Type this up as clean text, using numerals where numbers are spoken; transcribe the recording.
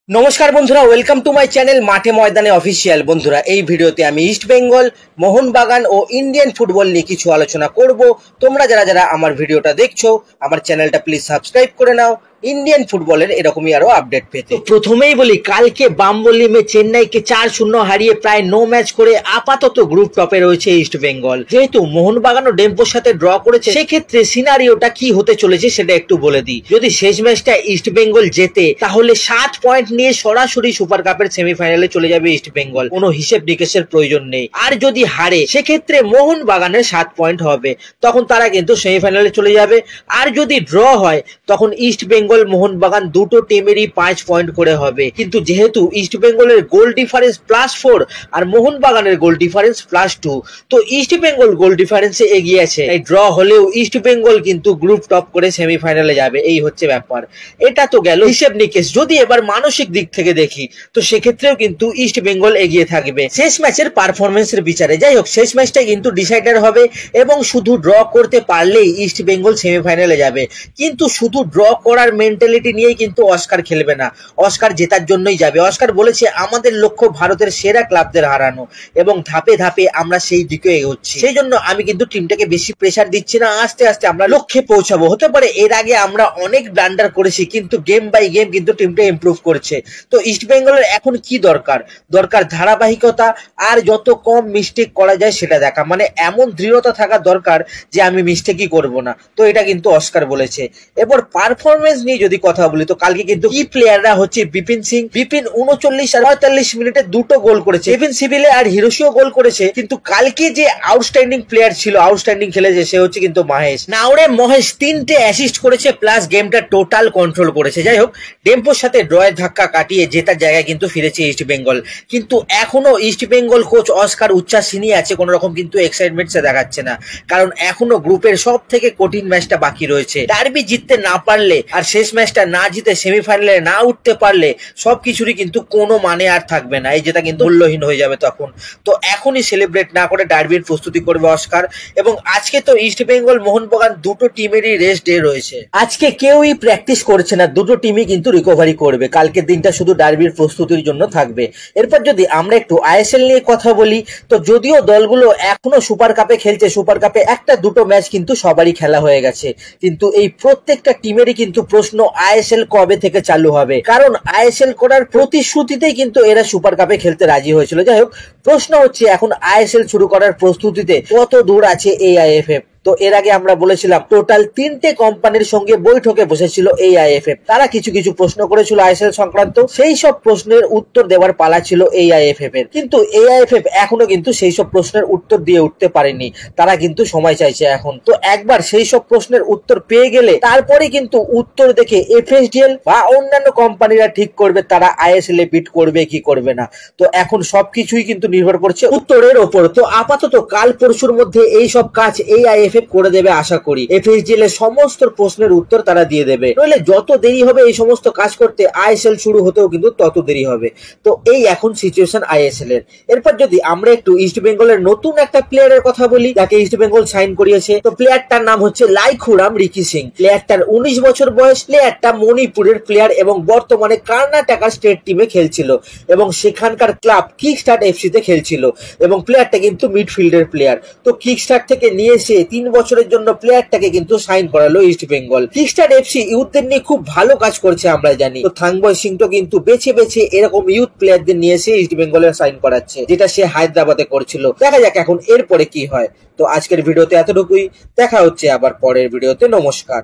নমস্কার বন্ধুরা, welcome to my channel মাঠে ময়দানে অফিসিয়াল। বন্ধুরা, এই ভিডিওতে আমি ইস্ট বেঙ্গল, মোহনবাগান ও ইন্ডিয়ান ফুটবল নিয়ে কিছু আলোচনা করব। তোমরা যারা যারা আমার ভিডিওটা দেখছো, আমার চ্যানেলটা প্লিজ সাবস্ক্রাইব করে নাও ইন্ডিয়ান ফুটবলের এরকমই আরো আপডেট পেতে। প্রথমেই বলি, কালকে বাম্বলিমে চেন্নাইকে 4-0 হারিয়ে প্রায় নো ম্যাচ করে আপাতত গ্রুপ টপে রয়েছে ইস্ট বেঙ্গল। যেহেতু মোহনবাগান ও ডেম্পোর সাথে ড্র করেছে, সেক্ষেত্রে সিনারিওটা কি হতে চলেছে সেটা একটু বলে দিই। যদি শেষ ম্যাচটা ইস্ট বেঙ্গল জেতে, তাহলে 7 পয়েন্ট নিয়ে সরাসরি সুপার কাপের সেমিফাইনালে চলে যাবে ইস্ট বেঙ্গল, কোনো হিসেব নিকেশের প্রয়োজন নেই। আর যদি হারে, সেক্ষেত্রে মোহনবাগানের 7 পয়েন্ট হবে, তখন তারা কিন্তু সেমিফাইনালে চলে যাবে। আর যদি ড্র হয়, তখন ইস্ট বেঙ্গল মোহনবাগান দুটো টিমেরই 5 পয়েন্ট করে হবে। কিন্তু যেহেতু ইস্ট বেঙ্গলের গোল ডিফারেন্স +4 আর মোহনবাগানের গোল ডিফারেন্স +2, তো ইস্ট বেঙ্গল গোল ডিফারেন্সে এগিয়ে আছে। এই ড্র হলেও ইস্ট বেঙ্গল কিন্তু গ্রুপ টপ করে সেমিফাইনালে যাবে, এই হচ্ছে ব্যাপার। এটা তো গেল হিসেব নিকেশ। যদি এবার মানসিক দিক থেকে দেখি, তো সেক্ষেত্রেও কিন্তু ইস্ট বেঙ্গল এগিয়ে থাকবে শেষ ম্যাচের পারফরমেন্সের বিচারে। যাই হোক, শেষ ম্যাচটা কিন্তু ডিসাইডার হবে এবং শুধু ড্র করতে পারলেই ইস্ট বেঙ্গল সেমিফাইনালে যাবে। কিন্তু শুধু ড্র করার মেন্টালিটি নিয়েই কিন্তু অস্কার খেলবে না, অস্কার জেতার জন্যই যাবে। অস্কার বলেছে, আমাদের লক্ষ্য ভারতের সেরা ক্লাবদের হারানো এবং ধাপে ধাপে আমরা সেই দিকে এগোচ্ছি। সেই জন্য আমি কিন্তু টিমটাকে বেশি প্রেসার দিচ্ছি না, আস্তে আস্তে আমরা লক্ষ্যে পৌঁছাবো। হতে পারে এর আগে আমরা অনেক ব্লান্ডার করেছি, কিন্তু গেম বাই গেম কিন্তু টিমটা ইমপ্রুভ করছে। তো ইস্ট বেঙ্গলের এখন কি দরকার? ধারাবাহিকতা আর যত কম মিস্টেক করা যায় সেটা দেখা, মানে এমন দৃঢ়তা থাকা দরকার যে আমি মিস্টেকই করব না। তো এটা কিন্তু অস্কার বলেছে। এবার পারফরমেন্স নিয়ে যদি কথা বলি, তো কালকে কিন্তু কি প্লেয়াররা হচ্ছে বিপিন সিং। বিপিন 39 আর 45 মিনিটে দুটো গোল করেছে। এভিন সিভিলে আর হিরোশিও গোল করেছে। কিন্তু কালকে যে আউটস্ট্যান্ডিং প্লেয়ার ছিল, আউটস্ট্যান্ডিং খেলেছে, সে হচ্ছে কিন্তু মহেশ নাওরে। মহেশ 3টে অ্যাসিস্ট করেছে, প্লাস গেমটা টোটাল কন্ট্রোল করেছে। যাই হোক, ডেম্পোর সাথে ড্রয়ের ধাক্কা কাটিয়ে জেতার জায়গায় কিন্তু ফিরেছে ইস্ট বেঙ্গল। কিন্তু এখনো ইস্ট বেঙ্গল কোচ অস্কার উচ্ছ্বাসিনী আছে, কোন রকম কিন্তু এক্সাইটমেন্ট সে দেখাচ্ছে না। কারণ এখনো গ্রুপের সব থেকে কঠিন ম্যাচটা বাকি রয়েছে। ডার্বি জিততে না পারলে আর শেষ ম্যাচটা না জিতে সেমিফাইনালে না উঠতে পারলে সবকিছুরই কিন্তু কোনো মানে আর থাকবে না, এই যেটা কিন্তু মূল্যহীন হয়ে যাবে তখন। তো এখনই সেলিব্রেট না করে ডার্বির প্রস্তুতি করবে অস্কার। এবং আজকে তো ইস্ট বেঙ্গল মোহনবাগান দুটো টিমেরই রেস্ট ডে রয়েছে। আজকে কেউই প্র্যাকটিস করছে না, দুটো টিমই কিন্তু রিকভারি করবে। কালকের দিনটা শুধু ডার্বির প্রস্তুতির জন্য থাকবে। এরপর যদি আমরা একটু আইএসএল নিয়ে কথা বলি, তো যদিও দলগুলো এখনো সুপার কাপে খেলছে, সুপার কাপে একটা দুটো ম্যাচ কিন্তু সবারই খেলা হয়ে গেছে, কিন্তু এই প্রত্যেকটা টিমেরই কিন্তু প্রশ্ন আইএসএল কবে থেকে চালু হবে। কারণ আইএসএল করার প্রতিশ্রুতিতেই কিন্তু এরা সুপার কাপে খেলতে রাজি হয়েছিল। যাই হোক, প্রশ্ন হচ্ছে এখন আইএসএল শুরু করার প্রস্তুতিতে কত দূর আছে এআইএফএফ। তো এর আগে আমরা বলেছিলাম টোটাল 3টে কোম্পানির সঙ্গে বৈঠকে বসেছিল এআইএফএফ। তারা কিছু কিছু প্রশ্ন করেছিল আইএসএল সংক্রান্ত, সেই সব প্রশ্নের উত্তর দেওয়ার পালা ছিল এআইএফএফ এর। কিন্তু এআইএফএফ এখনো কিন্তু সেই সব প্রশ্নের উত্তর দিয়ে উঠতে পারেনি, তারা কিন্তু সময় চাইছে এখন। তো একবার সেই সব প্রশ্নের উত্তর পেয়ে গেলে তারপরে কিন্তু উত্তর দেখে এফএসডিএল বা অন্যান্য কোম্পানিরা ঠিক করবে তারা আইএসএল এ বিট করবে কি করবে না। তো এখন সবকিছুই কিন্তু নির্ভর করছে উত্তরের ওপর। তো আপাতত কাল পরশুর মধ্যে এই সব কাজ এআইএফএফ করে দেবে আশা করি। এফএসডিএল এর সমস্ত প্রশ্নের উত্তর তারা দিয়ে দেবে, নইলে যত দেরি হবে এই সমস্ত কাজ করতে, আইএসএল শুরু হতেও কিন্তু তত দেরি হবে। তো এই এখন সিচুয়েশন আইএসএল এর। এরপর যদি আমরা একটু ইস্ট বেঙ্গলের নতুন একটা প্লেয়ারের কথা বলি, যাকে ইস্ট বেঙ্গল সাইন করিয়েছে, তো প্লেয়ারটার নাম হচ্ছে লাইখুরাম রিকি সিং। প্লেয়ারটার 19 বছর বয়স। প্লেয়ারটা মণিপুরের প্লেয়ার এবং বর্তমানে কর্ণাটকা স্টেট টিমে খেলছিল এবং সেখানকার ক্লাব কিকস্টার্ট এফসি তে খেলছিল। এবং প্লেয়ারটা কিন্তু মিডফিল্ডের প্লেয়ার। তো কিকস্টার্ট থেকে নিয়ে এসে 3 বছরের জন্য প্লেয়ারটাকে কিন্তু সাইন করালো ইস্ট বেঙ্গল। কিকস্টার্ট এফসি ইউথদের নিয়ে খুব ভালো কাজ করছে আমরা জানি। তো থাংবয় সিং তো কিন্তু বেছে বেছে এরকম ইউথ প্লেয়ারদের নিয়ে এসে ইস্ট বেঙ্গলের সাইন করাচ্ছে, যেটা সে হায়দ্রাবাদে করছিল। দেখা যাক এখন এরপরে কি হয়। তো আজকের ভিডিওতে এতটুকুই, দেখা হচ্ছে আবার পরের ভিডিওতে। নমস্কার।